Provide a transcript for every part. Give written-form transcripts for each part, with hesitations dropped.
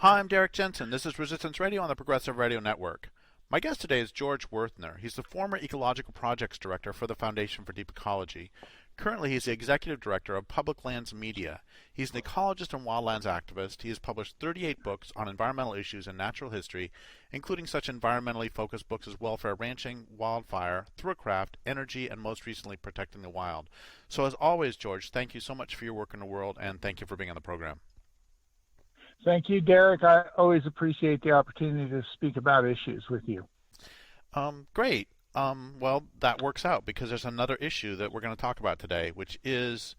Hi, I'm Derek Jensen. This is Resistance Radio on the Progressive Radio Network. My guest today is George Wuerthner. He's the former Ecological Projects Director for the Foundation for Deep Ecology. Currently, he's the Executive Director of Public Lands Media. He's an ecologist and wildlands activist. He has published 38 books on environmental issues and natural history, including such environmentally focused books as Welfare Ranching, Wildfire, Thrillcraft, Energy, and most recently, Protecting the Wild. So as always, George, thank you so much for your work in the world, and thank you for being on the program. Thank you, Derek. I always appreciate the opportunity to speak about issues with you. Great. Well, that works out because there's another issue that we're going to talk about today, which is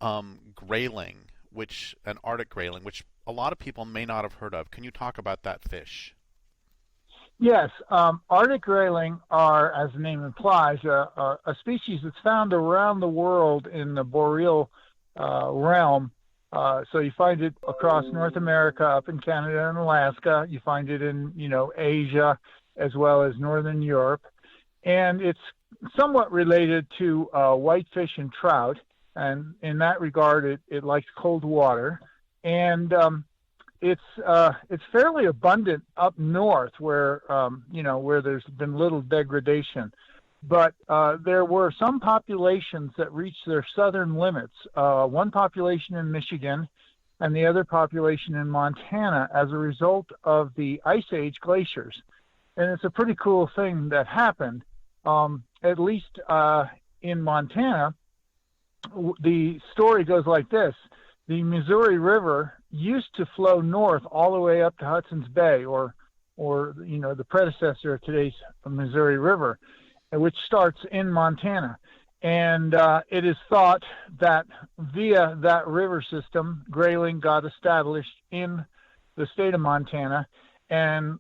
grayling, an Arctic grayling, which a lot of people may not have heard of. Can you talk about that fish? Yes, Arctic grayling are, as the name implies, a species that's found around the world in the boreal realm. So you find it across North America, up in Canada and Alaska. You find it in, Asia as well as Northern Europe. And it's somewhat related to whitefish and trout. And in that regard, it likes cold water. And it's fairly abundant up north where, where there's been little degradation. But there were some populations that reached their southern limits, one population in Michigan and the other population in Montana as a result of the Ice Age glaciers. And it's a pretty cool thing that happened. At least in Montana, the story goes like this. The Missouri River used to flow north all the way up to Hudson's Bay, or the predecessor of today's Missouri River, which starts in Montana. And it is thought that via that river system, grayling got established in the state of Montana, and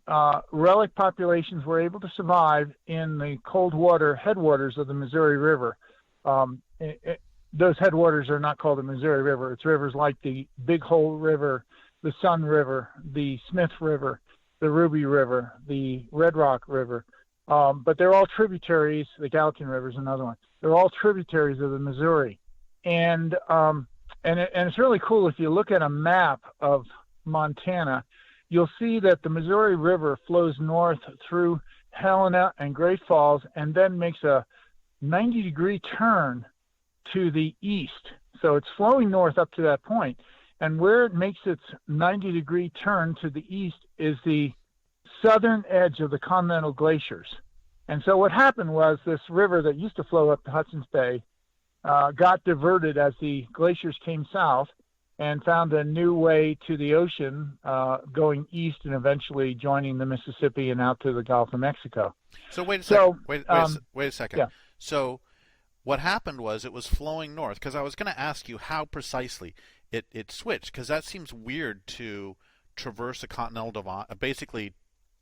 relic populations were able to survive in the cold water headwaters of the Missouri River. Those headwaters are not called the Missouri River. It's rivers like the Big Hole River, the Sun River, the Smith River, the Ruby River, the Red Rock River. But they're all tributaries. The Gallatin River is another one. They're all tributaries of the Missouri, and it's really cool. If you look at a map of Montana, you'll see that the Missouri River flows north through Helena and Great Falls, and then makes a 90-degree turn to the east. So it's flowing north up to that point, and where it makes its 90-degree turn to the east is the southern edge of the continental glaciers. And so what happened was this river that used to flow up to Hudson's Bay got diverted as the glaciers came south and found a new way to the ocean, going east and eventually joining the Mississippi and out to the Gulf of Mexico. So wait a second. Wait a second. Yeah. So what happened was it was flowing north, because I was going to ask you how precisely it switched, because that seems weird to traverse a continental divide, basically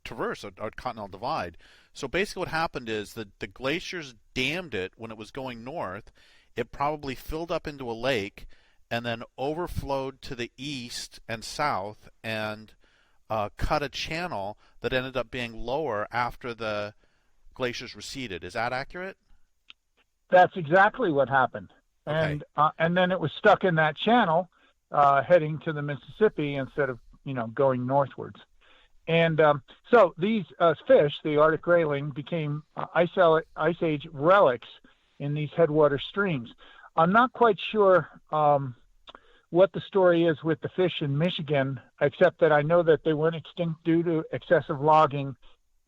traverse a continental divide. So basically what happened is that the glaciers dammed it when it was going north. It probably filled up into a lake and then overflowed to the east and south and cut a channel that ended up being lower after the glaciers receded. Is that accurate? That's exactly what happened. Okay. And then it was stuck in that channel heading to the Mississippi instead of going northwards. And so these fish, the Arctic grayling, became Ice Age relics in these headwater streams. I'm not quite sure what the story is with the fish in Michigan, except that I know that they went extinct due to excessive logging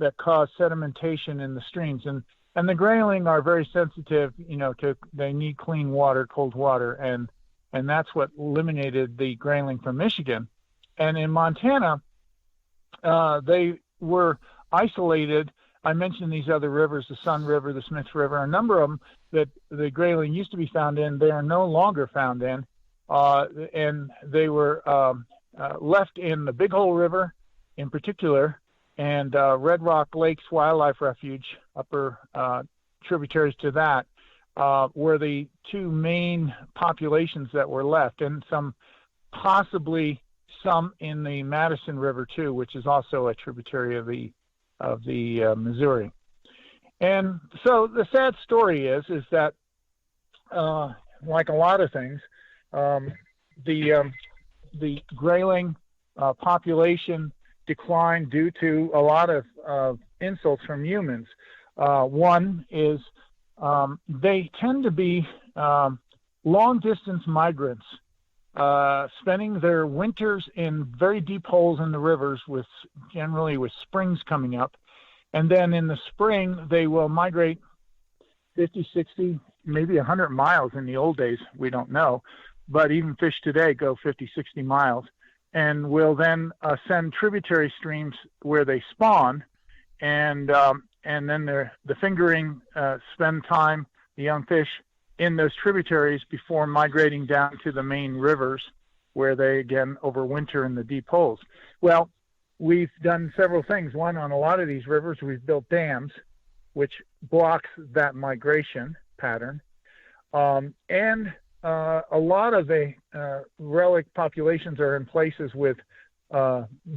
that caused sedimentation in the streams. And the grayling are very sensitive, they need clean water, cold water, and that's what eliminated the grayling from Michigan. And in Montana, they were isolated. I mentioned these other rivers, the Sun River, the Smith River, a number of them that the grayling used to be found in, they are no longer found in. And they were left in the Big Hole River in particular, and Red Rock Lakes Wildlife Refuge, upper tributaries to that, were the two main populations that were left, and possibly some in the Madison River too, which is also a tributary of the Missouri. And so the sad story is that like a lot of things, the grayling population decline due to a lot of insults from humans. One is they tend to be long-distance migrants, spending their winters in very deep holes in the rivers, generally with springs coming up. And then in the spring, they will migrate 50, 60, maybe 100 miles in the old days. We don't know. But even fish today go 50, 60 miles and will then send tributary streams where they spawn. And then the fingering spend time, the young fish, in those tributaries before migrating down to the main rivers where they, again, overwinter in the deep holes. Well, we've done several things. One, on a lot of these rivers, we've built dams, which blocks that migration pattern. And a lot of the relic populations are in places with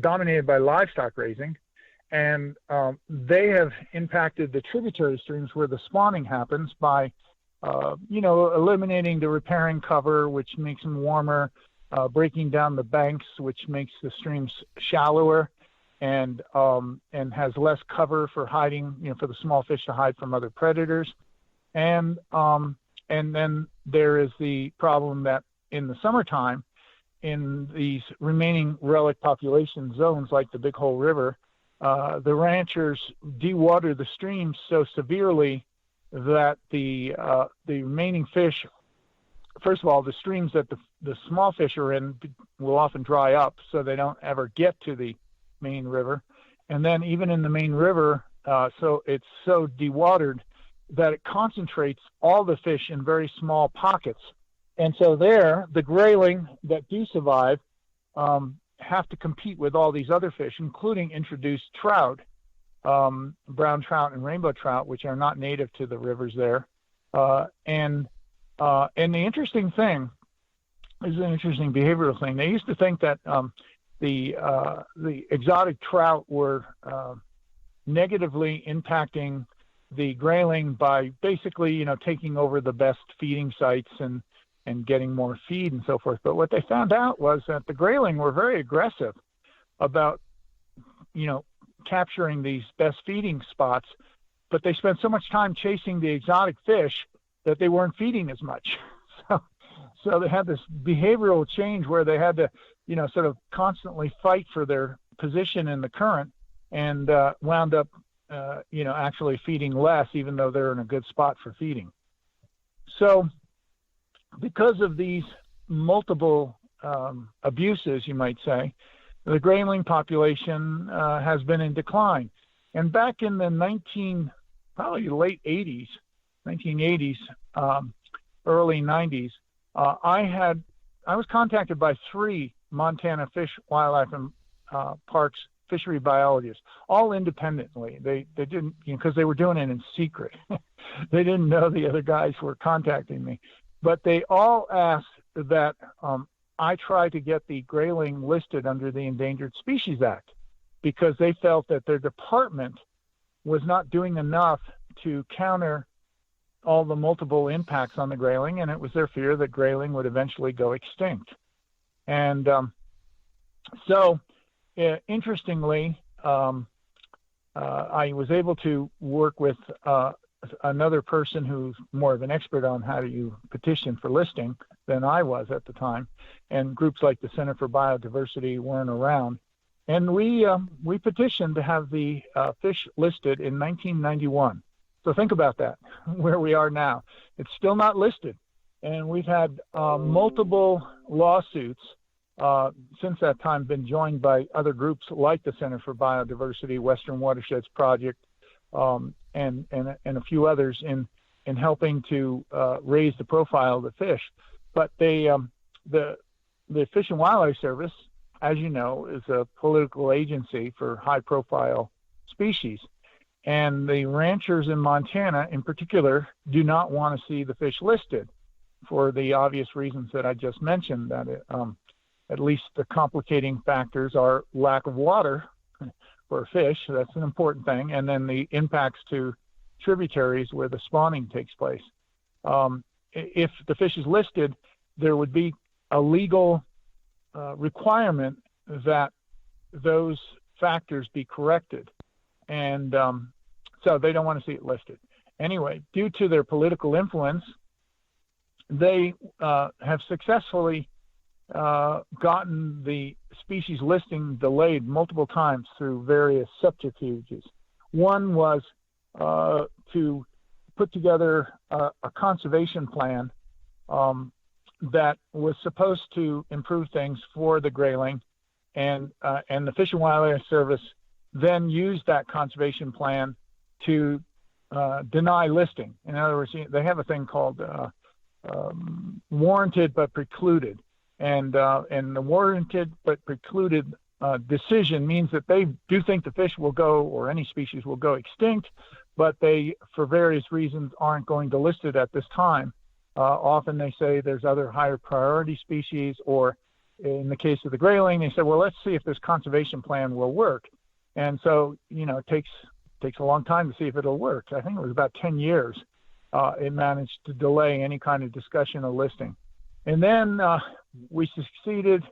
dominated by livestock raising, and they have impacted the tributary streams where the spawning happens by eliminating the riparian cover, which makes them warmer, breaking down the banks, which makes the streams shallower, and has less cover for hiding, for the small fish to hide from other predators. And then there is the problem that in the summertime, in these remaining relic population zones like the Big Hole River, the ranchers dewater the streams so severely that the remaining fish, first of all, the streams that the small fish are in will often dry up, so they don't ever get to the main river. And then even in the main river, so it's so dewatered that it concentrates all the fish in very small pockets. And so there, the grayling that do survive have to compete with all these other fish, including introduced trout, brown trout and rainbow trout, which are not native to the rivers there. And the interesting thing, this is an interesting behavioral thing. They used to think that the exotic trout were negatively impacting the grayling by basically, taking over the best feeding sites and getting more feed and so forth. But what they found out was that the grayling were very aggressive about, capturing these best feeding spots, but they spent so much time chasing the exotic fish that they weren't feeding as much. So they had this behavioral change where they had to, sort of constantly fight for their position in the current, and wound up, actually feeding less, even though they're in a good spot for feeding. So because of these multiple abuses, you might say, the grayling population has been in decline. And back in the probably late 80s, 1980s, early 90s, I was contacted by 3 Montana Fish, Wildlife, and Parks fishery biologists, all independently. They didn't, because they were doing it in secret. They didn't know the other guys were contacting me. But they all asked that I try to get the grayling listed under the Endangered Species Act, because they felt that their department was not doing enough to counter all the multiple impacts on the grayling, and it was their fear that grayling would eventually go extinct. And interestingly, I was able to work with another person who's more of an expert on how do you petition for listing than I was at the time, and groups like the Center for Biodiversity weren't around. And we petitioned to have the fish listed in 1991. So think about that, where we are now. It's still not listed. And we've had multiple lawsuits since that time, been joined by other groups like the Center for Biodiversity, Western Watersheds Project, and a few others in helping to raise the profile of the fish. But the Fish and Wildlife Service, as you know, is a political agency for high-profile species. And the ranchers in Montana, in particular, do not want to see the fish listed for the obvious reasons that I just mentioned, that at least the complicating factors are lack of water for fish. That's an important thing. And then the impacts to tributaries where the spawning takes place. If the fish is listed, there would be a legal requirement that those factors be corrected. And so they don't want to see it listed. Anyway, due to their political influence, they have successfully gotten the species listing delayed multiple times through various subterfuges. One was to put together a conservation plan that was supposed to improve things for the grayling, and the Fish and Wildlife Service then used that conservation plan to deny listing. In other words, they have a thing called warranted but precluded, and the warranted but precluded decision means that they do think the fish will go, or any species will go extinct, but they, for various reasons, aren't going to list it at this time. Often they say there's other higher priority species, or in the case of the grayling, they said, well, let's see if this conservation plan will work. And so, it takes a long time to see if it'll work. I think it was about 10 years it managed to delay any kind of discussion or listing. And then we succeeded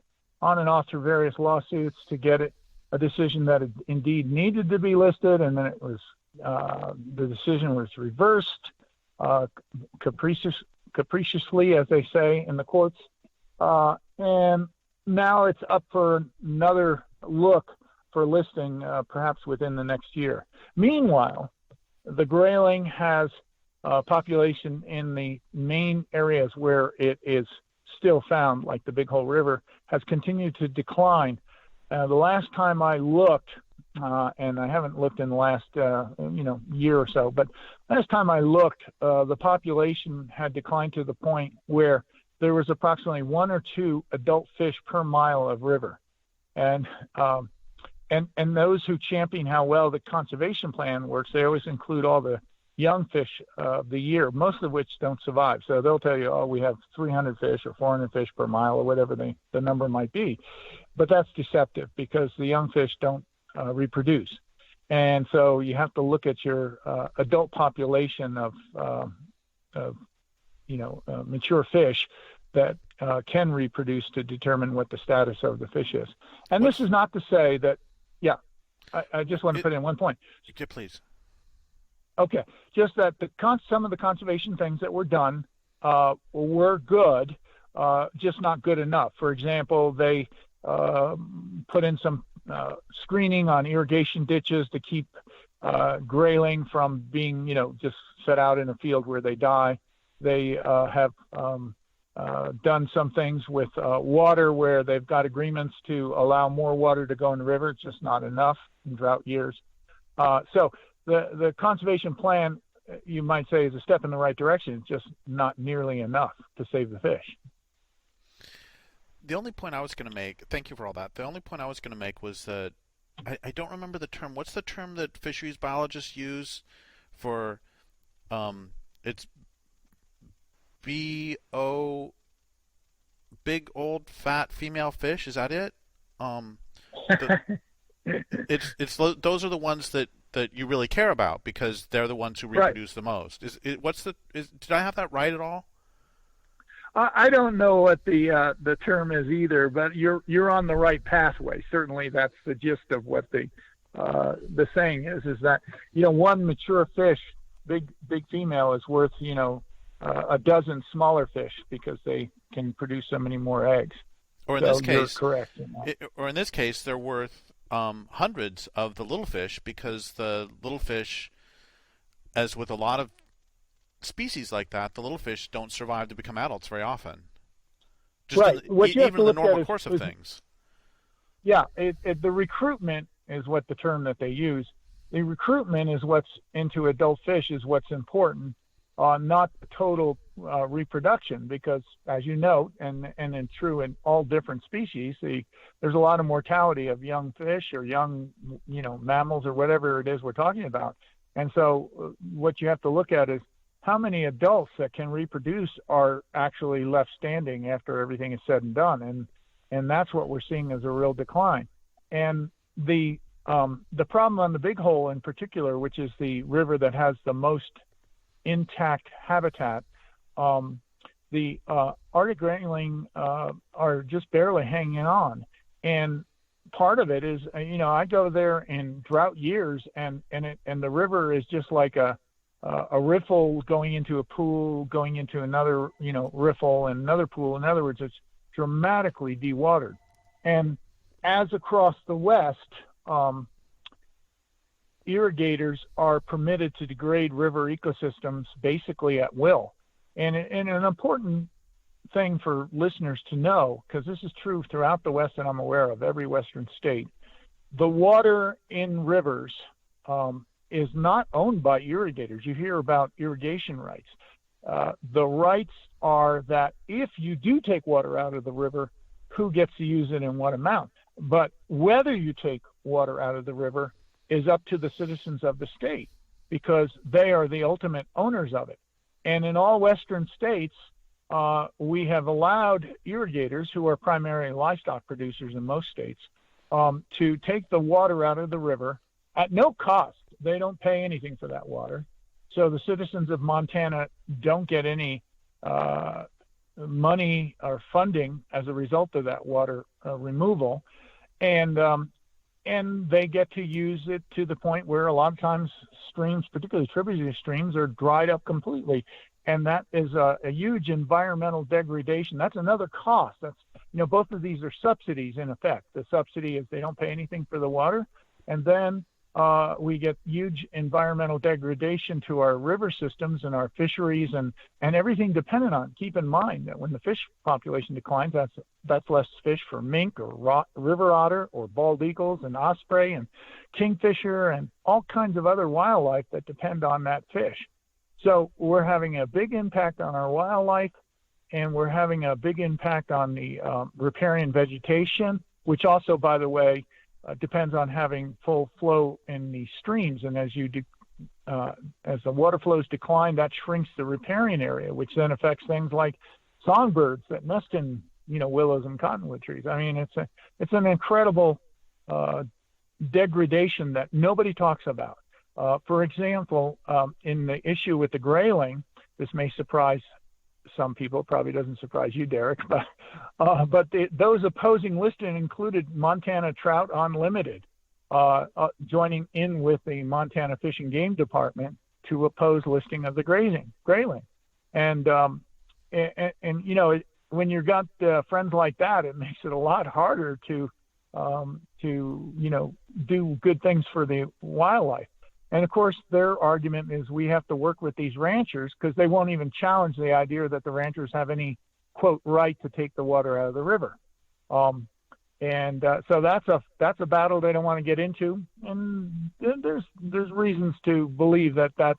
on and off through various lawsuits to get it a decision that it indeed needed to be listed, and then it was the decision was reversed capriciously, as they say in the courts, and now it's up for another look for listing, perhaps within the next year. Meanwhile, the grayling has population in the main areas where it is still found, like the Big Hole River, has continued to decline. The last time I looked, and I haven't looked in the last year or so, but last time I looked, the population had declined to the point where there was approximately 1 or 2 adult fish per mile of river. And those who champion how well the conservation plan works, they always include all the young fish of the year, most of which don't survive. So they'll tell you, oh, we have 300 fish or 400 fish per mile, or whatever the number might be. But that's deceptive, because the young fish don't reproduce. And so you have to look at your adult population of mature fish that can reproduce to determine what the status of the fish is. And this is not to say that, I just want to put in one point. Yeah, please. Okay, just that some of the conservation things that were done were good, just not good enough. For example, they put in some screening on irrigation ditches to keep grayling from being, just set out in a field where they die. They have done some things with water, where they've got agreements to allow more water to go in the river. It's just not enough in drought years. So the conservation plan, you might say, is a step in the right direction. It's just not nearly enough to save the fish. The only point I was going to make, thank you for all that. The only point I was going to make was that I don't remember the term. What's the term that fisheries biologists use for it's BO, big old fat female fish? Is that it? Those are the ones that you really care about, because they're the ones who reproduce the most. Did I have that right at all? I don't know what the term is either, but you're on the right pathway. Certainly, that's the gist of what the saying is that one mature fish, big female, is worth a dozen smaller fish, because they can produce so many more eggs. Or in this case, you're correct. Or in this case, they're worth hundreds of the little fish, because the little fish, as with a lot of species like that, the little fish don't survive to become adults very often. Right. Even in the normal course of things. Yeah, the recruitment is what the term that they use. The recruitment is what's into adult fish is what's important, not the total reproduction, because as you note, and true in all different species, there's a lot of mortality of young fish or young mammals or whatever it is we're talking about. And so what you have to look at is how many adults that can reproduce are actually left standing after everything is said and done, and that's what we're seeing as a real decline. And the problem on the Big Hole in particular, which is the river that has the most intact habitat, the Arctic grayling are just barely hanging on, and part of it is, I go there in drought years, and the river is just like a riffle going into a pool, going into another, riffle and another pool. In other words, it's dramatically dewatered. And as across the West, irrigators are permitted to degrade river ecosystems basically at will. And an important thing for listeners to know, because this is true throughout the West and I'm aware of every Western state, the water in rivers is not owned by irrigators. You hear about irrigation rights. The rights are that if you do take water out of the river, who gets to use it in what amount? But whether you take water out of the river is up to the citizens of the state, because they are the ultimate owners of it. And in all Western states, we have allowed irrigators, who are primarily livestock producers in most states, to take the water out of the river at no cost. They don't pay anything for that water. So the citizens of Montana don't get any money or funding as a result of that water removal. And they get to use it to the point where a lot of times streams, particularly tributary streams, are dried up completely. And that is a huge environmental degradation. That's another cost. That's, both of these are subsidies in effect. The subsidy is they don't pay anything for the water. And then we get huge environmental degradation to our river systems and our fisheries and everything dependent on. Keep in mind that when the fish population declines, that's less fish for mink or river otter or bald eagles and osprey and kingfisher and all kinds of other wildlife that depend on that fish. So we're having a big impact on our wildlife, and we're having a big impact on the riparian vegetation, which also, by the way, depends on having full flow in the streams. And as the water flows decline, that shrinks the riparian area, which then affects things like songbirds that nest in, willows and cottonwood trees. I mean, it's an incredible degradation that nobody talks about. For example, in the issue with the grayling, this may surprise some people, probably doesn't surprise you, Derek, but those opposing listing included Montana Trout Unlimited, joining in with the Montana Fish and Game Department to oppose listing of the grayling. And when you've got friends like that, it makes it a lot harder to do good things for the wildlife. And of course, their argument is we have to work with these ranchers because they won't even challenge the idea that the ranchers have any, quote, right to take the water out of the river. So that's a battle they don't want to get into. And there's reasons to believe that that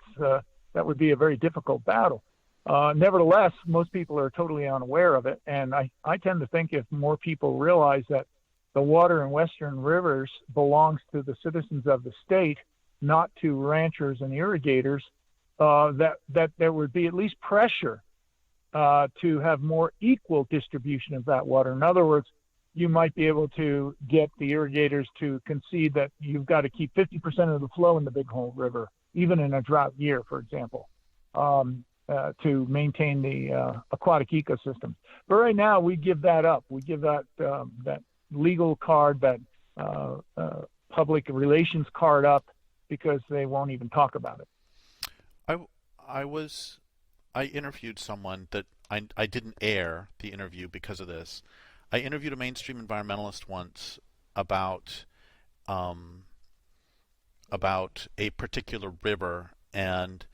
would be a very difficult battle. Nevertheless, most people are totally unaware of it. And I tend to think if more people realize that the water in Western rivers belongs to the citizens of the state, not to ranchers and irrigators, that there would be at least pressure to have more equal distribution of that water. In other words, you might be able to get the irrigators to concede that you've got to keep 50% of the flow in the Big Horn River, even in a drought year, for example, to maintain the aquatic ecosystem. But right now, we give that up. We give that legal card, that public relations card up, because they won't even talk about it. I interviewed someone that I didn't air the interview because of this. I interviewed a mainstream environmentalist once about a particular river, and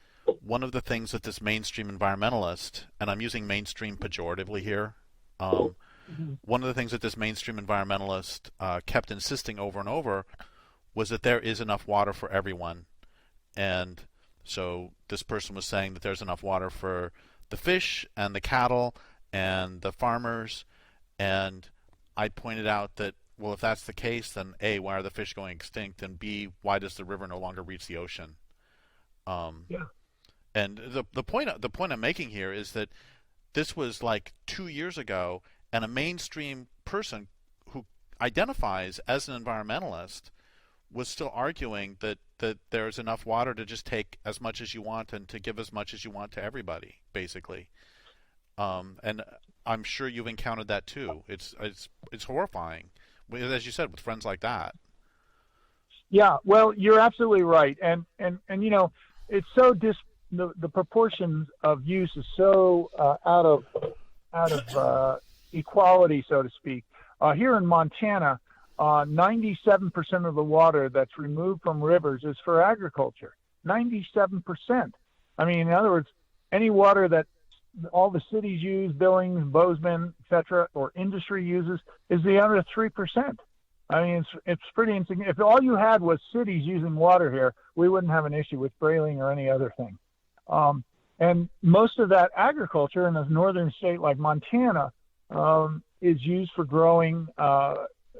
one of the things that this mainstream environmentalist, and I'm using mainstream pejoratively here, one of the things that this mainstream environmentalist kept insisting over and over was that there is enough water for everyone. And so this person was saying that there's enough water for the fish and the cattle and the farmers. And I pointed out that, well, if that's the case, then A, why are the fish going extinct? And B, why does the river no longer reach the ocean? Yeah. And the point I'm making here is that this was like 2 years ago, and a mainstream person who identifies as an environmentalist was still arguing that there's enough water to just take as much as you want and to give as much as you want to everybody, basically. And I'm sure you've encountered that too. It's horrifying as you said, with friends like that. Yeah, well, you're absolutely right, and it's so the proportions of use is so out of equality, so to speak. Here in Montana, 97% of the water that's removed from rivers is for agriculture. 97%. I mean, in other words, any water that all the cities use, Billings, Bozeman, etc., or industry uses, is the other 3%. I mean, it's pretty insignificant. If all you had was cities using water here, we wouldn't have an issue with grayling or any other thing. And most of that agriculture in a northern state like Montana is used for growing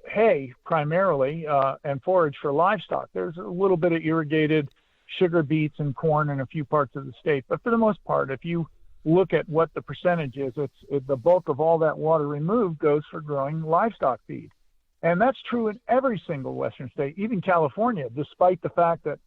hay primarily and forage for livestock. There's a little bit of irrigated sugar beets and corn in a few parts of the state, but for the most part, if you look at what the percentage is, the bulk of all that water removed goes for growing livestock feed. And that's true in every single western state, even California, despite the fact that,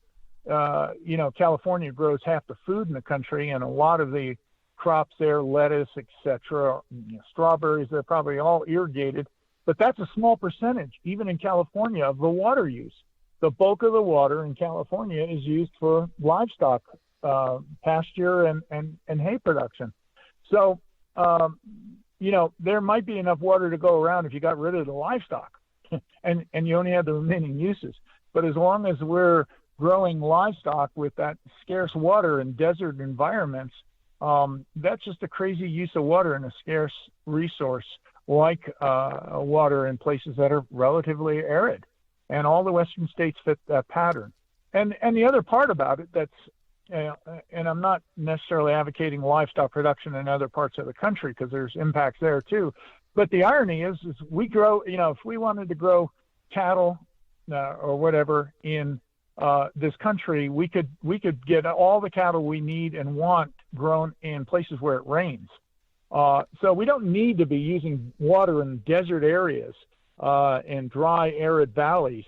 California grows half the food in the country, and a lot of the crops there, lettuce, etc., strawberries, they're probably all irrigated. But that's a small percentage, even in California, of the water use. The bulk of the water in California is used for livestock pasture and hay production. So, there might be enough water to go around if you got rid of the livestock and you only have the remaining uses. But as long as we're growing livestock with that scarce water in desert environments, that's just a crazy use of water and a scarce resource like water in places that are relatively arid. And all the western states fit that pattern. And the other part about it and I'm not necessarily advocating livestock production in other parts of the country because there's impacts there too. But the irony is we grow, if we wanted to grow cattle or whatever in this country, we could get all the cattle we need and want grown in places where it rains. So we don't need to be using water in desert areas and dry, arid valleys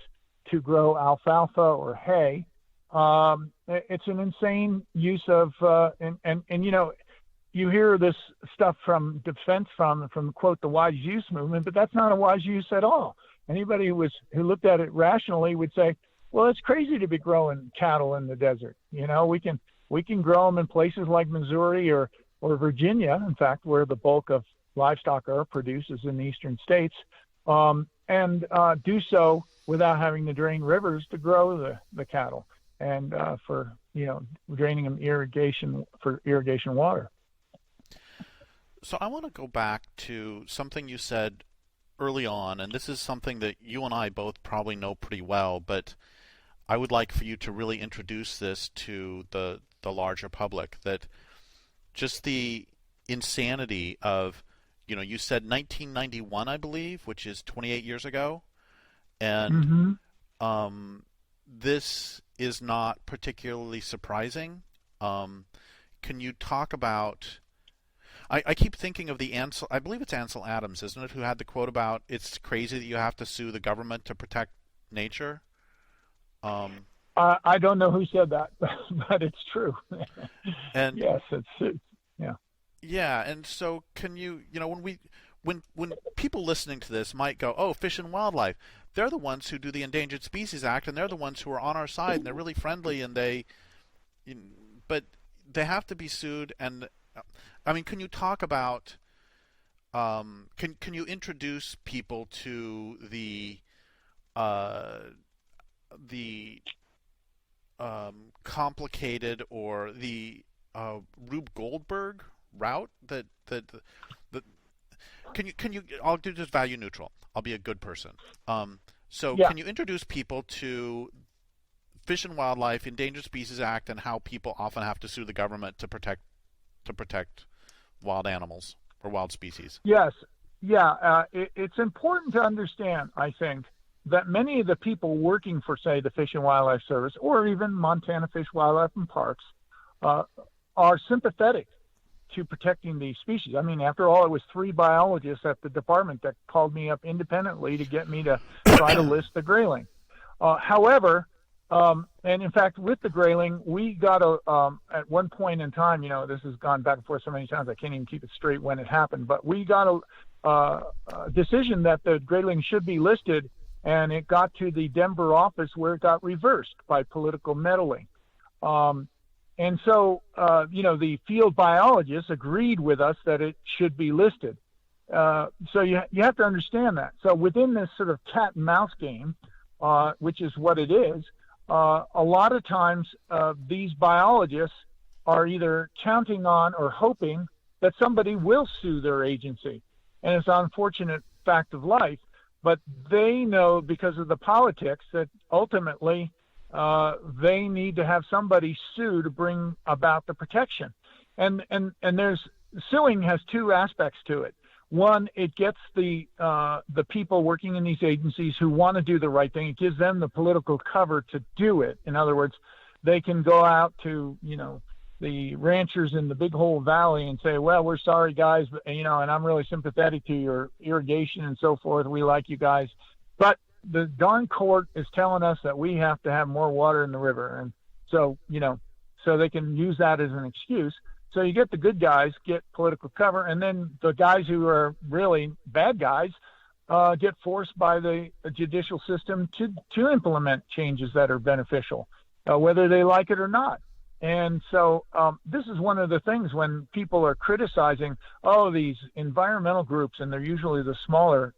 to grow alfalfa or hay. It's an insane use of, you hear this stuff from defense from quote the wise use movement, but that's not a wise use at all. Anybody who looked at it rationally would say, well, it's crazy to be growing cattle in the desert. We can grow them in places like Missouri or Virginia, in fact, where the bulk of livestock are produced is in the eastern states, and do so without having to drain rivers to grow the cattle and for draining them for irrigation water. So I want to go back to something you said early on, and this is something that you and I both probably know pretty well, but I would like for you to really introduce this to the larger public, that just the insanity of, you said 1991, I believe, which is 28 years ago, and this is not particularly surprising. Can you talk about... I keep thinking of the Ansel, I believe it's Ansel Adams, isn't it, who had the quote about it's crazy that you have to sue the government to protect nature? I don't know who said that, but it's true. And yes, it's yeah. Yeah, and so can you, when people listening to this might go, oh, Fish and Wildlife, they're the ones who do the Endangered Species Act, and they're the ones who are on our side, and they're really friendly, and but they have to be sued, and can you talk about, can you introduce people to the complicated or the Rube Goldberg route that can you I'll do this value neutral. I'll be a good person. Can you introduce people to Fish and Wildlife, Endangered Species Act, and how people often have to sue the government to protect wild animals or wild species? Yes. Yeah. It's important to understand, I think, that many of the people working for, say, the Fish and Wildlife Service or even Montana Fish, Wildlife, and Parks are sympathetic to protecting these species. I mean, after all, it was 3 biologists at the department that called me up independently to get me to try to list the grayling. However, and in fact, with the grayling, we got at one point in time, this has gone back and forth so many times, I can't even keep it straight when it happened, but we got decision that the grayling should be listed, and it got to the Denver office where it got reversed by political meddling. And so, the field biologists agreed with us that it should be listed. So you have to understand that. So within this sort of cat and mouse game, which is what it is, a lot of times these biologists are either counting on or hoping that somebody will sue their agency. And it's an unfortunate fact of life, but they know because of the politics that ultimately they need to have somebody sue to bring about the protection. And there's suing has two aspects to it. One, it gets the people working in these agencies who want to do the right thing. It gives them the political cover to do it. In other words, they can go out to, the ranchers in the Big Hole Valley and say, well, we're sorry, guys, but, and I'm really sympathetic to your irrigation and so forth. We like you guys. But the darn court is telling us that we have to have more water in the river. And so, so they can use that as an excuse. So you get the good guys get political cover, and then the guys who are really bad guys get forced by the judicial system to implement changes that are beneficial, whether they like it or not. And so this is one of the things when people are criticizing, these environmental groups, and they're usually the smaller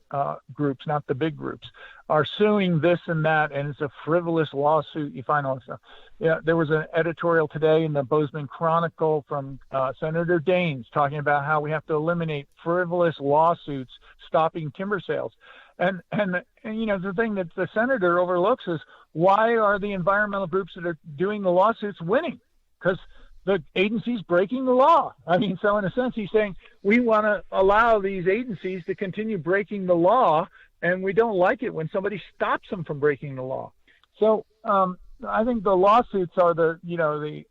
groups, not the big groups, are suing this and that, and it's a frivolous lawsuit. You find all this stuff. Yeah, there was an editorial today in the Bozeman Chronicle from Senator Daines talking about how we have to eliminate frivolous lawsuits stopping timber sales. And the thing that the senator overlooks is, why are the environmental groups that are doing the lawsuits winning? Because the agency's breaking the law. I mean, so in a sense, he's saying we want to allow these agencies to continue breaking the law, and we don't like it when somebody stops them from breaking the law. So I think the lawsuits are the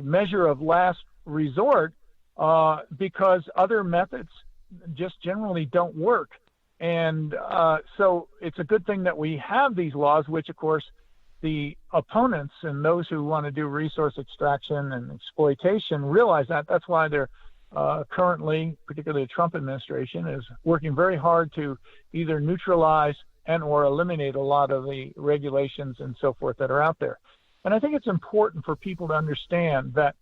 measure of last resort because other methods just generally don't work. And so it's a good thing that we have these laws, which, of course, the opponents and those who want to do resource extraction and exploitation realize that. That's why they're currently, particularly the Trump administration, is working very hard to either neutralize and or eliminate a lot of the regulations and so forth that are out there. And I think it's important for people to understand that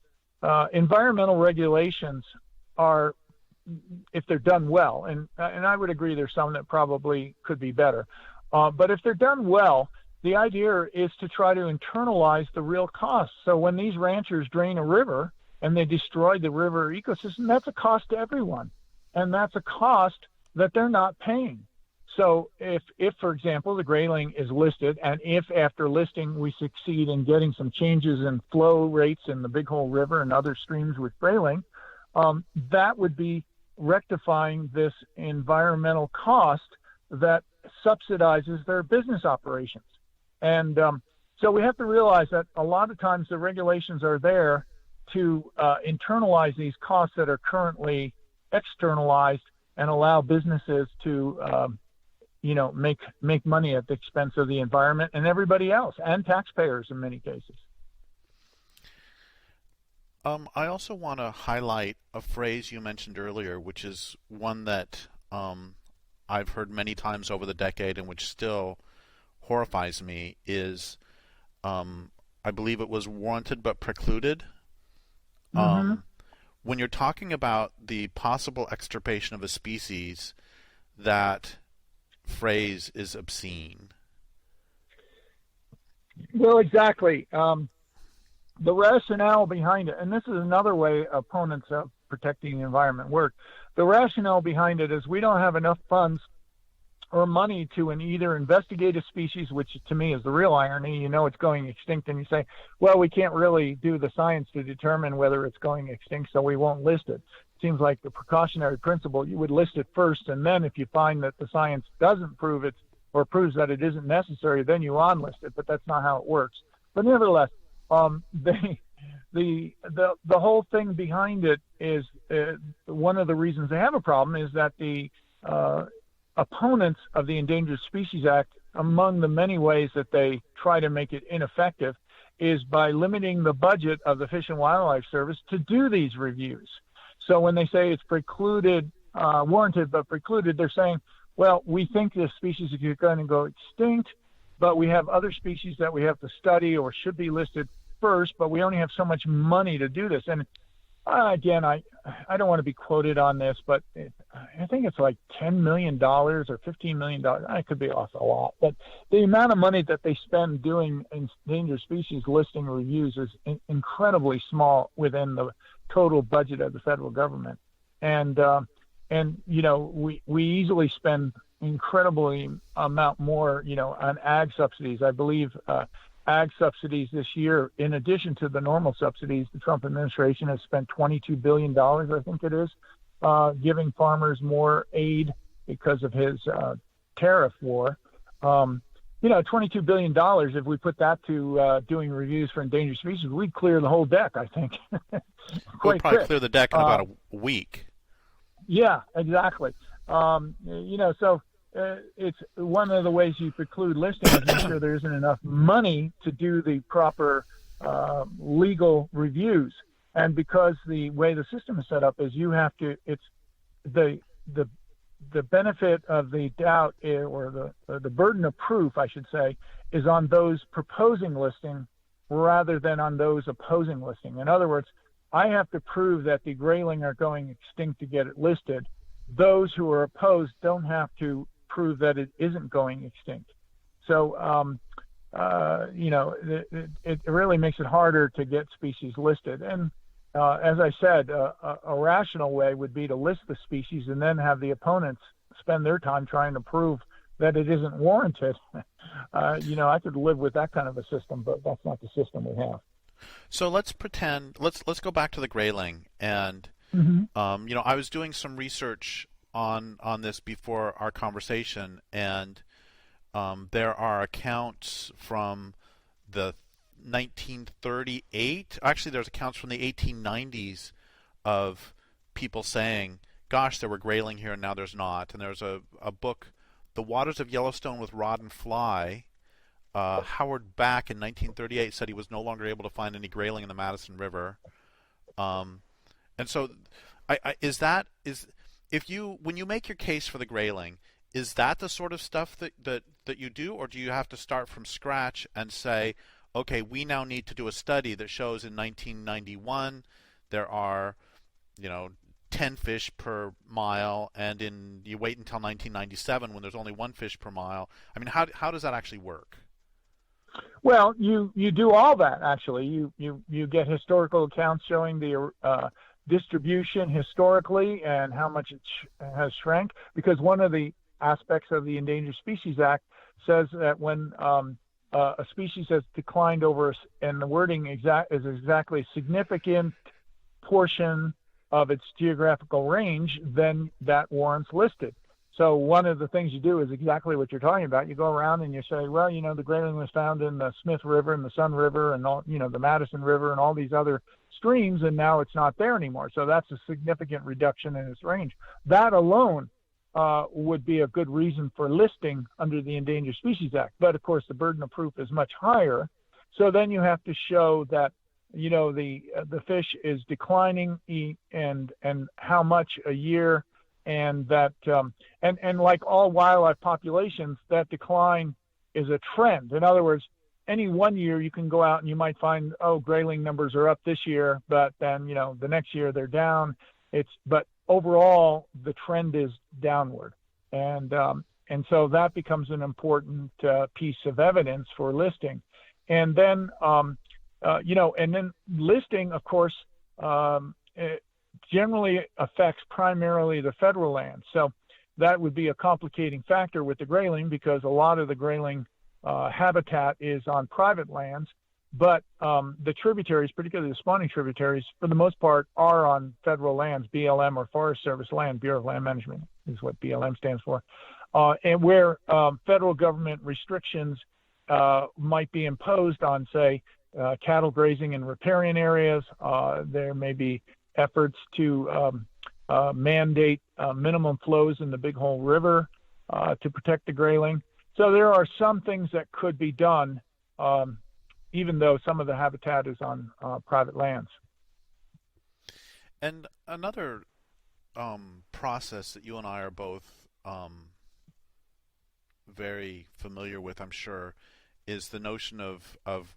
environmental regulations are, if they're done well, and I would agree there's some that probably could be better, but if they're done well, the idea is to try to internalize the real costs. So when these ranchers drain a river and they destroy the river ecosystem, that's a cost to everyone. And that's a cost that they're not paying. So if for example, the grayling is listed, and if after listing we succeed in getting some changes in flow rates in the Big Hole River and other streams with grayling, that would be rectifying this environmental cost that subsidizes their business operations. And so we have to realize that a lot of times the regulations are there to internalize these costs that are currently externalized and allow businesses to, make money at the expense of the environment and everybody else, and taxpayers in many cases. I also want to highlight a phrase you mentioned earlier, which is one that I've heard many times over the decade and which still horrifies me, is I believe it was warranted but precluded. Mm-hmm. When you're talking about the possible extirpation of a species, that phrase is obscene. Well, exactly. The rationale behind it, and this is another way opponents of protecting the environment work, the rationale behind it is we don't have enough funds or money to either investigate a species, which to me is the real irony. It's going extinct, and you say, well, we can't really do the science to determine whether it's going extinct, so we won't list it. Seems like the precautionary principle, you would list it first, and then if you find that the science doesn't prove it or proves that it isn't necessary, then you unlist it. But that's not how it works. But nevertheless, the whole thing behind it is one of the reasons they have a problem is that the opponents of the Endangered Species Act, among the many ways that they try to make it ineffective, is by limiting the budget of the Fish and Wildlife Service to do these reviews. So when they say it's precluded warranted but precluded. They're saying, well, we think this species is going to go extinct, but we have other species that we have to study or should be listed first, but we only have so much money to do this. And again, I don't want to be quoted on this, but I think it's like $10 million or $15 million. I could be off a lot, but the amount of money that they spend doing endangered species listing reviews is incredibly small within the total budget of the federal government. And we easily spend incredibly amount more, on ag subsidies. I believe ag subsidies this year, in addition to the normal subsidies, the Trump administration has spent $22 billion, I think it is, giving farmers more aid because of his tariff war. $22 billion, if we put that to doing reviews for endangered species, we'd clear the whole deck, I think. We'll probably clear the deck in about a week. Yeah, exactly. So it's one of the ways you preclude listing is make sure there isn't enough money to do the proper legal reviews. And because the way the system is set up is you have to, it's the benefit of the doubt or the burden of proof, I should say, is on those proposing listing rather than on those opposing listing. In other words, I have to prove that the grayling are going extinct to get it listed. Those who are opposed don't have to prove that it isn't going extinct. So, it really makes it harder to get species listed. And as I said, a rational way would be to list the species and then have the opponents spend their time trying to prove that it isn't warranted. I could live with that kind of a system, but that's not the system we have. So let's pretend. Let's go back to the grayling, and I was doing some research on this before our conversation, and there are accounts from the 1938. Actually, there's accounts from the 1890s of people saying, "Gosh, there were grayling here, and now there's not." And there's a book, "The Waters of Yellowstone with Rod and Fly." Howard Back in 1938 said he was no longer able to find any grayling in the Madison River, and so, when you make your case for the grayling, is that the sort of stuff that you do, or do you have to start from scratch and say, okay, we now need to do a study that shows in 1991 there are, 10 fish per mile, and you wait until 1997 when there's only 1 fish per mile? I mean, how does that actually work? Well, you do all that, actually. You get historical accounts showing the distribution historically and how much it has shrank, because one of the aspects of the Endangered Species Act says that when a species has declined over, and the wording is exactly a significant portion of its geographical range, then that warrants listed. So one of the things you do is exactly what you're talking about. You go around and you say, well, the grayling was found in the Smith River and the Sun River and all, the Madison River and all these other streams, and now it's not there anymore. So that's a significant reduction in its range. That alone would be a good reason for listing under the Endangered Species Act. But of course, the burden of proof is much higher. So then you have to show that the fish is declining and how much a year. And that, and like all wildlife populations, that decline is a trend. In other words, any one year you can go out and you might find, grayling numbers are up this year, but then, the next year they're down. But overall, the trend is downward. And so that becomes an important piece of evidence for listing. And then, and then listing, of course, generally affects primarily the federal land. So that would be a complicating factor with the grayling, because a lot of the grayling habitat is on private lands, but the tributaries, particularly the spawning tributaries, for the most part are on federal lands, BLM or Forest Service land. Bureau of Land Management is what BLM stands for. And where federal government restrictions might be imposed on, say, cattle grazing in riparian areas, there may be efforts to mandate minimum flows in the Big Hole River to protect the grayling. So there are some things that could be done, even though some of the habitat is on private lands. And another process that you and I are both very familiar with, I'm sure, is the notion of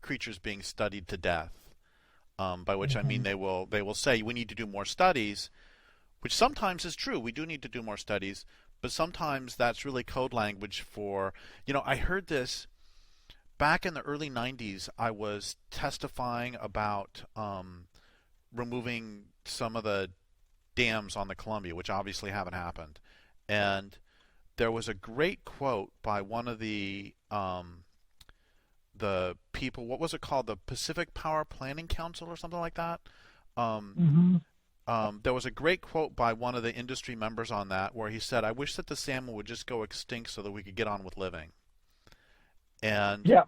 creatures being studied to death. By which I mean Mhm. they will say we need to do more studies, which sometimes is true. We do need to do more studies, but sometimes that's really code language for, I heard this back in the early 90s. I was testifying about removing some of the dams on the Columbia, which obviously haven't happened. And there was a great quote by one of the people. What was it called? The Pacific Power Planning Council or something like that. Um, Mhm. there was a great quote by one of the industry members on that where he said, "I wish that the salmon would just go extinct so that we could get on with living." And Yeah.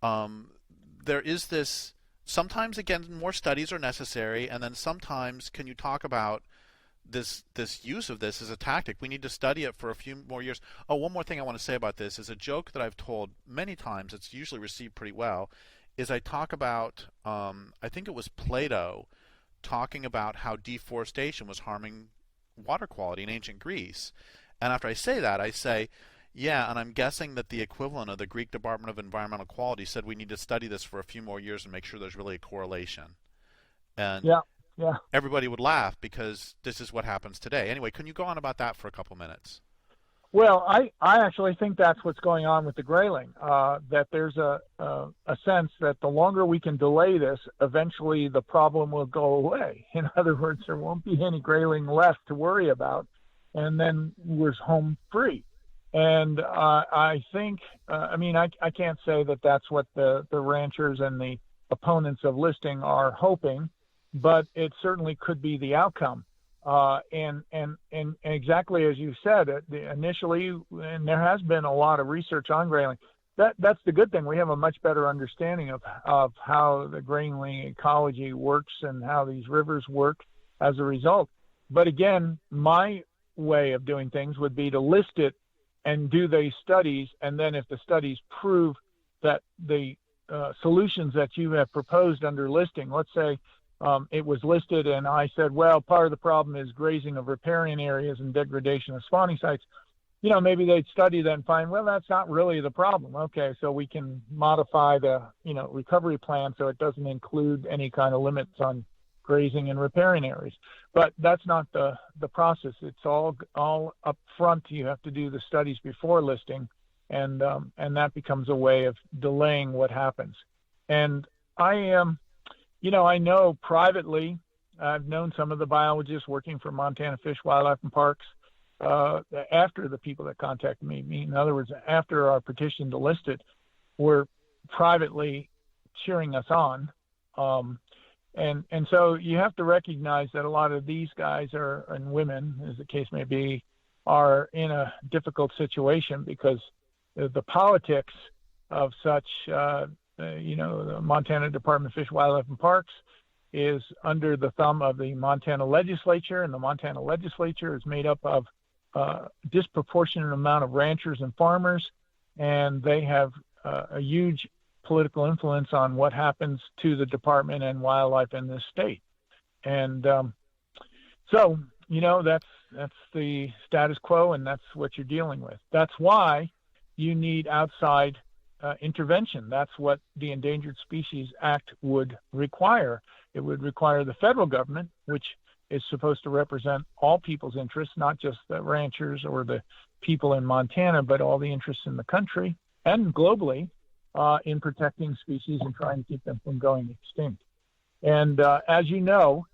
um, there is this. Sometimes, again, more studies are necessary, and then sometimes, can you talk about this use of this as a tactic? We need to study it for a few more years. Oh, one more thing I want to say about this is a joke that I've told many times. It's usually received pretty well. Is I talk about I think it was Plato talking about how deforestation was harming water quality in ancient Greece. And after I say that, I say, yeah, and I'm guessing that the equivalent of the Greek Department of Environmental Quality said we need to study this for a few more years and make sure there's really a correlation. And Yeah. Yeah. everybody would laugh because this is what happens today. Anyway, can you go on about that for a couple minutes? Well, I actually think that's what's going on with the grayling. That there's a sense that the longer we can delay this, eventually the problem will go away. In other words, there won't be any grayling left to worry about, and then we're home free. And I think, I mean, I can't say that that's what the ranchers and the opponents of listing are hoping, but it certainly could be the outcome. And exactly as you said, initially, and there has been a lot of research on grayling. That's the good thing. We have a much better understanding of how the grayling ecology works and how these rivers work as a result. But again, my way of doing things would be to list it and do these studies, and then if the studies prove that the solutions that you have proposed under listing, let's say it was listed and I said, well, part of the problem is grazing of riparian areas and degradation of spawning sites. Maybe they'd study that and find, well, that's not really the problem. Okay, so we can modify the, recovery plan so it doesn't include any kind of limits on grazing and riparian areas. But that's not the process. It's all up front. You have to do the studies before listing, and that becomes a way of delaying what happens. And I am, I know privately, I've known some of the biologists working for Montana Fish, Wildlife, and Parks after the people that contacted me. In other words, after our petition to list it, were privately cheering us on. And so you have to recognize that a lot of these guys and women, as the case may be, are in a difficult situation because the politics of such, the Montana Department of Fish, Wildlife, and Parks is under the thumb of the Montana legislature, and the Montana legislature is made up of a disproportionate amount of ranchers and farmers, and they have a huge political influence on what happens to the department and wildlife in this state. And so, that's the status quo, and that's what you're dealing with. That's why you need outside intervention. That's what the Endangered Species Act would require. It would require the federal government, which is supposed to represent all people's interests, not just the ranchers or the people in Montana, but all the interests in the country and globally, in protecting species and trying to keep them from going extinct. And as you know,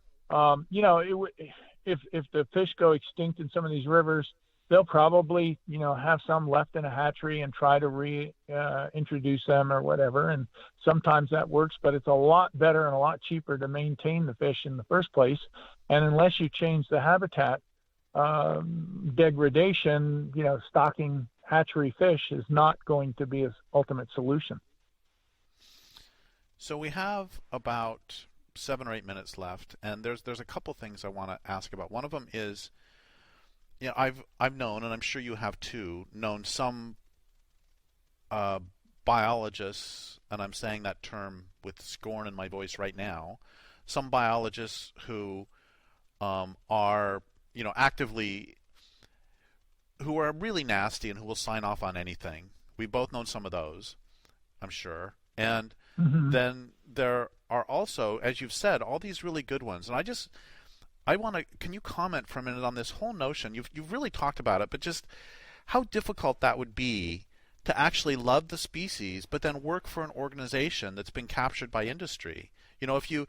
if the fish go extinct in some of these rivers, they'll probably, have some left in a hatchery and try to reintroduce them or whatever. And sometimes that works, but it's a lot better and a lot cheaper to maintain the fish in the first place. And unless you change the habitat, degradation, stocking hatchery fish is not going to be an ultimate solution. So we have about 7 or 8 minutes left, and there's a couple things I want to ask about. One of them is, I've known, and I'm sure you have too, known some biologists, and I'm saying that term with scorn in my voice right now, some biologists who are actively, who are really nasty and who will sign off on anything. We've both known some of those, I'm sure. And Hmm. then there are also, as you've said, all these really good ones. And I want to, can you comment for a minute on this whole notion? You've really talked about it, but just how difficult that would be to actually love the species, but then work for an organization that's been captured by industry. If you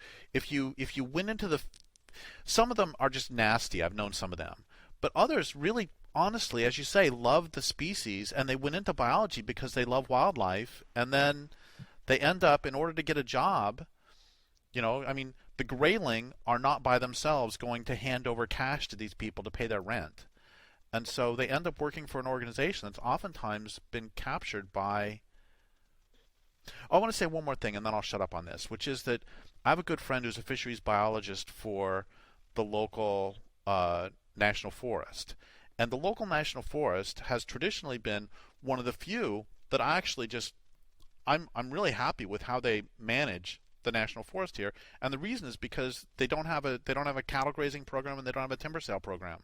went into the, some of them are just nasty. I've known some of them, but others really, honestly, as you say, love the species, and they went into biology because they love wildlife, and then they end up, in order to get a job, I mean, the grayling are not by themselves going to hand over cash to these people to pay their rent. And so they end up working for an organization that's oftentimes been captured by. Oh, I want to say one more thing, and then I'll shut up on this, which is that I have a good friend who's a fisheries biologist for the local national forest. And the local national forest has traditionally been one of the few that I actually just, I'm really happy with how they manage the national forest here. And the reason is because they don't have a cattle grazing program, and they don't have a timber sale program.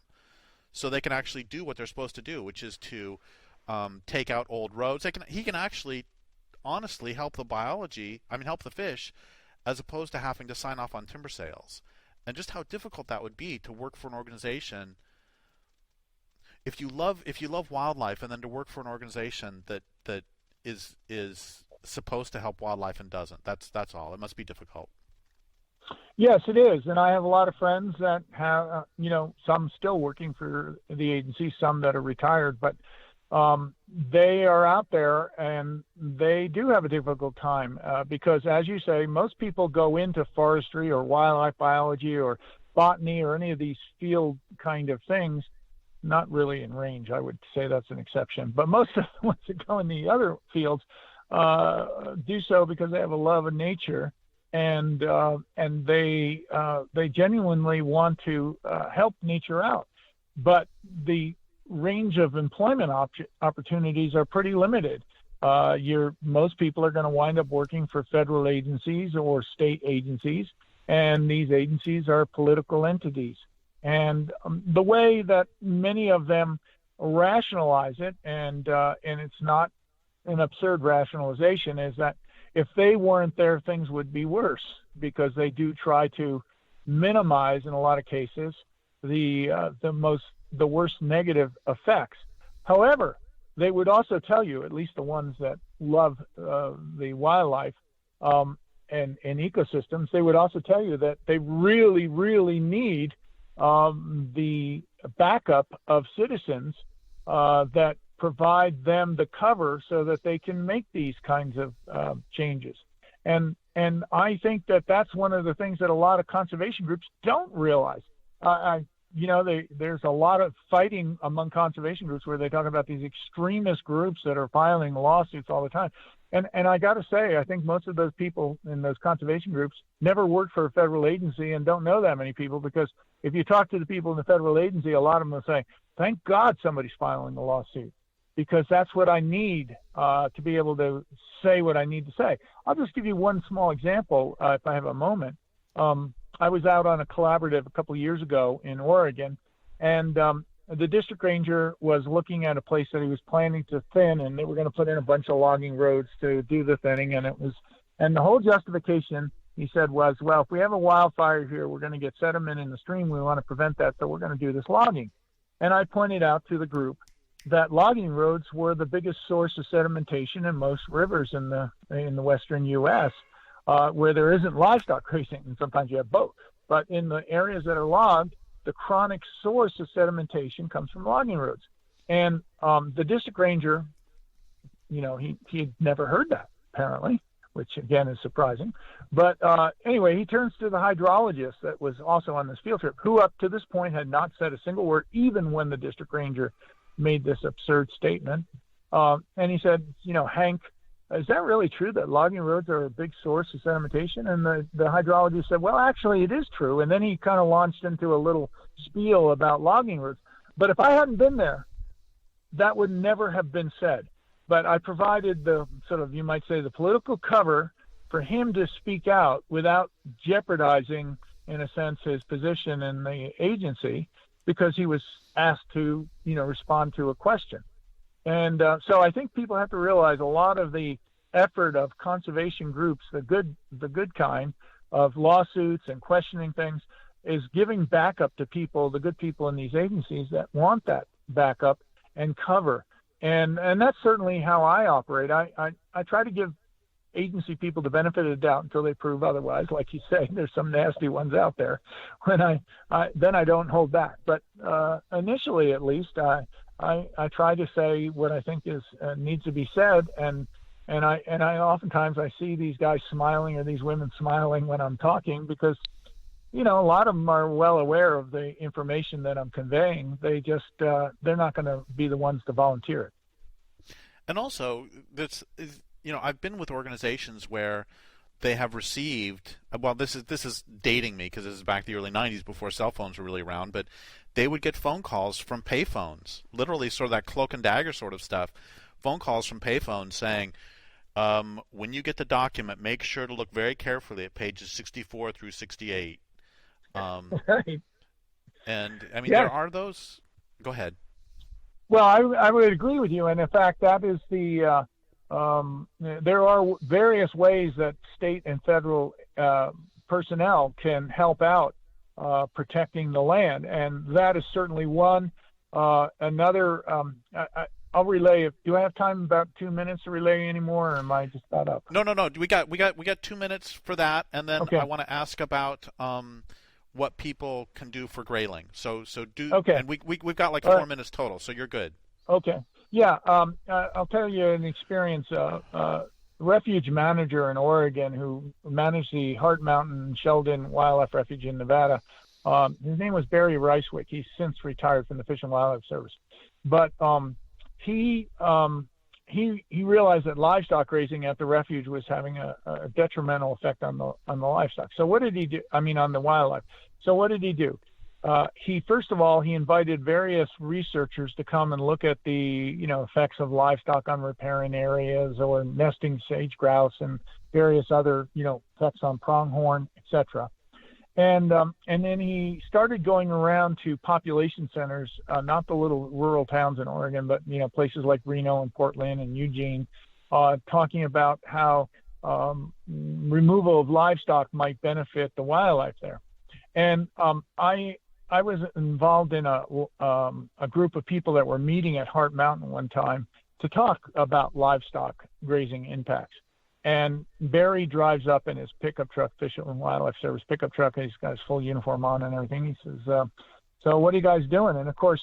So they can actually do what they're supposed to do, which is to take out old roads. He can actually honestly help the biology, help the fish, as opposed to having to sign off on timber sales. And just how difficult that would be to work for an organization, if you love wildlife, and then to work for an organization that is supposed to help wildlife and doesn't. That's all. It must be difficult. Yes, it is. And I have a lot of friends that have, some still working for the agency, some that are retired, but they are out there and they do have a difficult time because, as you say, most people go into forestry or wildlife biology or botany or any of these field kind of things, not really in range. I would say that's an exception. But most of the ones that go in the other fields do so because they have a love of nature. And they genuinely want to help nature out, but the range of employment opportunities are pretty limited. Most people are going to wind up working for federal agencies or state agencies, and these agencies are political entities. And the way that many of them rationalize it, and it's not an absurd rationalization, is that if they weren't there, things would be worse, because they do try to minimize, in a lot of cases, the worst negative effects. However, they would also tell you, at least the ones that love the wildlife and ecosystems, they would also tell you that they really, really need the backup of citizens that provide them the cover so that they can make these kinds of changes. And I think that that's one of the things that a lot of conservation groups don't realize. There's a lot of fighting among conservation groups where they talk about these extremist groups that are filing lawsuits all the time. And I got to say, I think most of those people in those conservation groups never worked for a federal agency and don't know that many people, because if you talk to the people in the federal agency, a lot of them will say, thank God somebody's filing a lawsuit, because that's what I need to be able to say what I need to say. I'll just give you one small example if I have a moment. I was out on a collaborative a couple of years ago in Oregon, and the district ranger was looking at a place that he was planning to thin, and they were going to put in a bunch of logging roads to do the thinning, and the whole justification, he said, was, well, if we have a wildfire here, we're going to get sediment in the stream. We want to prevent that, so we're going to do this logging. And I pointed out to the group that logging roads were the biggest source of sedimentation in most rivers in the western U.S., where there isn't livestock grazing, and sometimes you have both. But in the areas that are logged, the chronic source of sedimentation comes from logging roads. And the district ranger, he'd never heard that, apparently, which again is surprising. But anyway, he turns to the hydrologist that was also on this field trip, who up to this point had not said a single word, even when the district ranger made this absurd statement. And he said, Hank, is that really true that logging roads are a big source of sedimentation? And the hydrologist said, well, actually, it is true. And then he kind of launched into a little spiel about logging roads. But if I hadn't been there, that would never have been said. But I provided the sort of, you might say, the political cover for him to speak out without jeopardizing in a sense, his position in the agency because he was asked to, respond to a question. And so I think people have to realize a lot of the effort of conservation groups, the good kind of lawsuits and questioning things, is giving backup to people, the good people in these agencies that want that backup and cover. And that's certainly how I operate. I try to give agency people the benefit of the doubt until they prove otherwise. Like you say, there's some nasty ones out there. When then I don't hold back. But initially, at least, I try to say what I think is needs to be said, and I oftentimes I see these guys smiling or these women smiling when I'm talking because a lot of them are well aware of the information that I'm conveying. They just they're not going to be the ones to volunteer it. And also, I've been with organizations where they have received. Well, this is dating me because this is back the early '90s before cell phones were really around. But they would get phone calls from payphones, literally sort of that cloak and dagger sort of stuff. Phone calls from payphones saying, when you get the document, make sure to look very carefully at pages 64 through 68. Right. And I mean, Yeah. there are those. Go ahead. Well, I would agree with you, and in fact, that is the there are various ways that state and federal personnel can help out protecting the land, and that is certainly one. Another, I'll relay. Do I have time? About 2 minutes to relay anymore, or am I just about up? No. We got 2 minutes for that, and then Okay. I want to ask about what people can do for grayling. So do. Okay. And we've got like All 4 right. minutes total, so you're good. Okay. Yeah. I'll tell you an experience. Refuge manager in Oregon who managed the Hart Mountain Sheldon Wildlife Refuge in Nevada. His name was Barry Ricewick. He's since retired from the Fish and Wildlife Service, but he realized that livestock grazing at the refuge was having a detrimental effect on the livestock. So what did he do? I mean, on the wildlife. So what did he do? He first of all, he invited various researchers to come and look at the effects of livestock on riparian areas or nesting sage grouse and various other effects on pronghorn, etc. And then he started going around to population centers, not the little rural towns in Oregon, but places like Reno and Portland and Eugene, talking about how removal of livestock might benefit the wildlife there. And I was involved in a group of people that were meeting at Hart Mountain one time to talk about livestock grazing impacts. And Barry drives up in his pickup truck, Fish and Wildlife Service pickup truck. He's got his full uniform on and everything. He says, so what are you guys doing? And of course,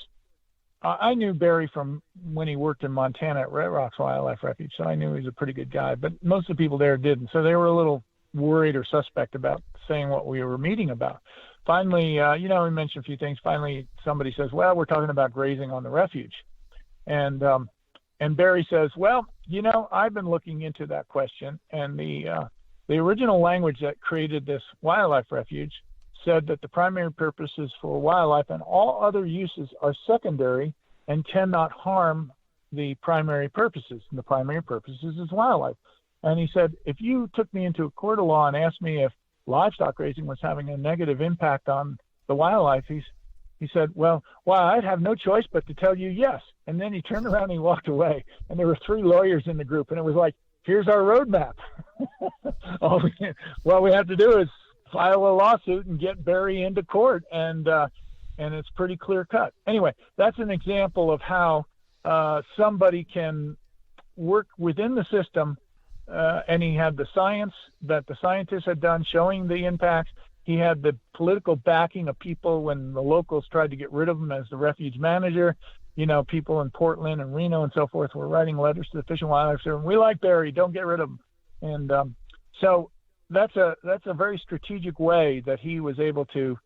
I knew Barry from when he worked in Montana at Red Rocks Wildlife Refuge, so I knew he was a pretty good guy. But most of the people there didn't, so they were a little worried or suspect about saying what we were meeting about. Finally, we mentioned a few things. Finally, somebody says, well, we're talking about grazing on the refuge. And Barry says, well, I've been looking into that question, and the original language that created this wildlife refuge said that the primary purposes for wildlife and all other uses are secondary and cannot harm the primary purposes. And the primary purposes is wildlife. And he said, if you took me into a court of law and asked me if livestock grazing was having a negative impact on the wildlife, he said, well, I'd have no choice but to tell you yes. And then he turned around and he walked away. And there were 3 lawyers in the group. And it was like, here's our roadmap. What we have to do is file a lawsuit and get Barry into court. And it's pretty clear cut. Anyway, that's an example of how somebody can work within the system. And he had the science that the scientists had done showing the impacts. He had the political backing of people when the locals tried to get rid of him as the refuge manager. People in Portland and Reno and so forth were writing letters to the Fish and Wildlife Service. We like Barry, don't get rid of him. And so that's a very strategic way that he was able to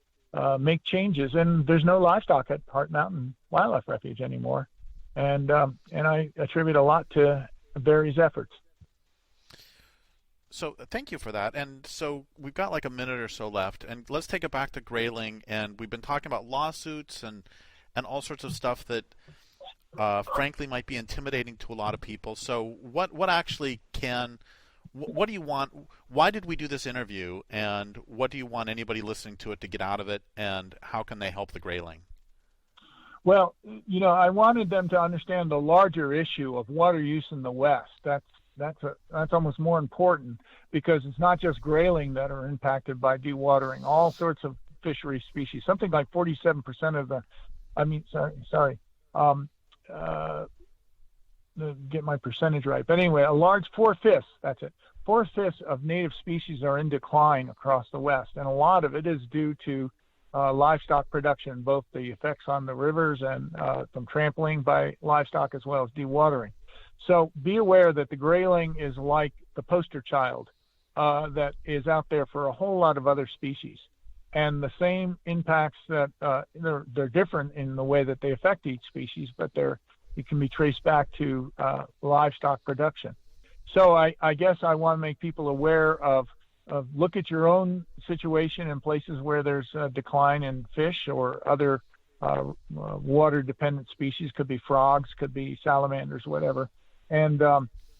make changes. And there's no livestock at Hart Mountain Wildlife Refuge anymore. And I attribute a lot to Barry's efforts. So thank you for that. And so we've got like a minute or so left, and let's take it back to grayling. And we've been talking about lawsuits and all sorts of stuff that frankly might be intimidating to a lot of people. So what actually can what do you want? Why did we do this interview, and what do you want anybody listening to it to get out of it, and how can they help the grayling? Well, I wanted them to understand the larger issue of water use in the West. That's almost more important, because it's not just grayling that are impacted by dewatering. All sorts of fishery species, something like 47% of the, get my percentage right. But anyway, a large 4/5, that's it. 4/5 of native species are in decline across the West, and a lot of it is due to livestock production, both the effects on the rivers and from trampling by livestock, as well as dewatering. So be aware that the grayling is like the poster child that is out there for a whole lot of other species. And the same impacts that they're different in the way that they affect each species, but it can be traced back to livestock production. So I guess I want to make people aware of look at your own situation in places where there's a decline in fish or other water-dependent species. Could be frogs, could be salamanders, whatever, and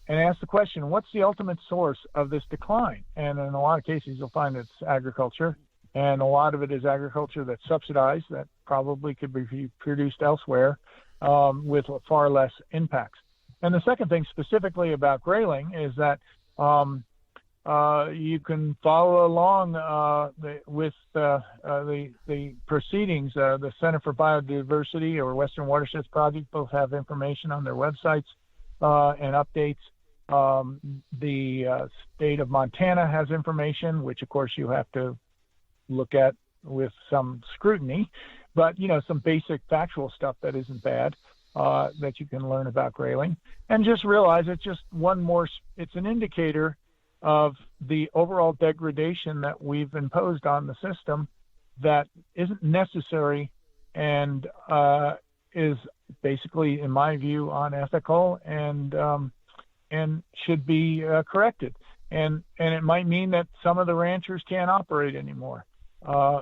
ask the question: what's the ultimate source of this decline? And in a lot of cases, you'll find it's agriculture, and a lot of it is agriculture that's subsidized, that probably could be produced elsewhere with far less impacts. And the second thing specifically about grayling is that you can follow along with the proceedings. The Center for Biodiversity or Western Watersheds Project both have information on their websites and updates. The state of Montana has information, which of course you have to look at with some scrutiny, but some basic factual stuff that isn't bad that you can learn about grayling. And just realize it's just it's an indicator of the overall degradation that we've imposed on the system that isn't necessary and is basically, in my view, unethical and should be corrected. And it might mean that some of the ranchers can't operate anymore.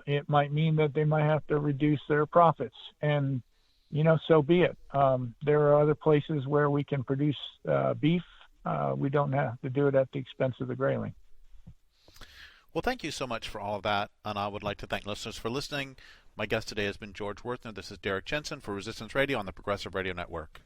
It might mean that they might have to reduce their profits, and so be it. There are other places where we can produce beef. We don't have to do it at the expense of the grayling. Well, thank you so much for all of that, and I would like to thank listeners for listening. My guest today has been George Wuerthner. This is Derek Jensen for Resistance Radio on the Progressive Radio Network.